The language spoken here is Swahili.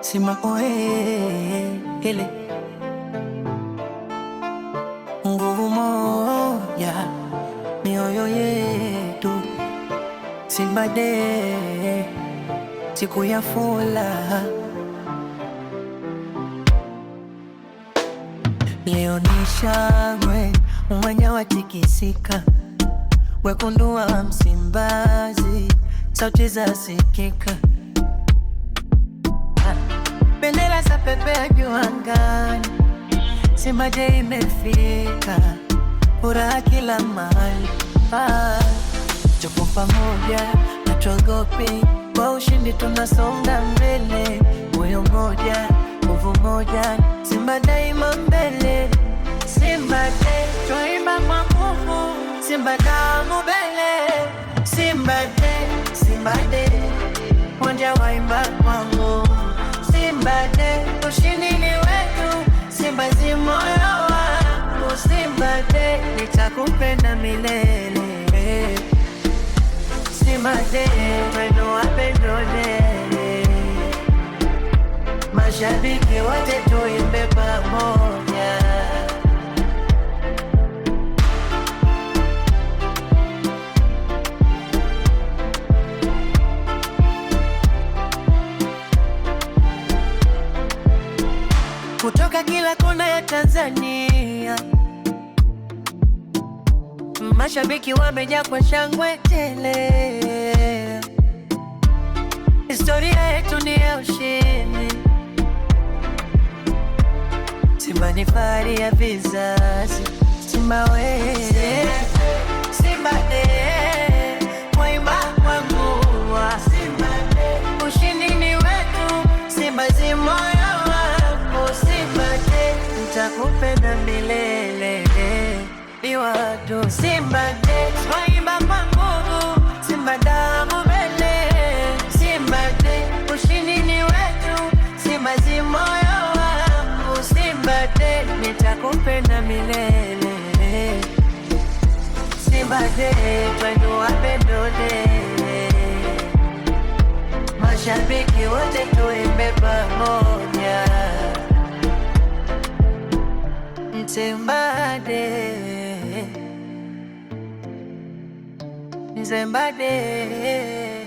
Sima oe hele nguvu moja, mioyo yetu Simba de siku ya furaha. Leo ni shangwe, uwanja watikisika, wekundu wa Msimbazi, sauti zasikika, bendera za pepea juu angani. Simba de imefika, furaha kila mahali. Tupo pamoja, hatuogopi, kwa ushindi tunasonga mbele. Moyo moja, nguvu moja, Simba daima mbele. Simba de, twaimba kwa nguvu, Simba damu mbele. Simba de, wanja waimba kwa nguvu. Simba de, ushindi ni wetu, Simba zi moyo wangu. Simba de, nitakupenda milele. Simba de, wendo wapendole, mashabiki wote tuimbe pamoja. Kutoka kila kona ya Tanzania, mashabiki wamejaa kwa shangwe tele. Historia yetu ni ya ushindi, Simba ni fahari ya vizazi. Simba we, Simba de, waimba kwa nguvu. Simba de, ushindi ni wetu, Simba zi moyo wako. Simba de, nitakupenda milele. Ni watu Simba de, waimba kwa nguvu, Simba damu mbele. Simba de, ushindi ni wetu, Simba zi moyo wangu. Simba de, nitakupenda milele. Simba de, wendo wapendole, mashabiki wote tuimbe pamoja. Simba de, Simba de.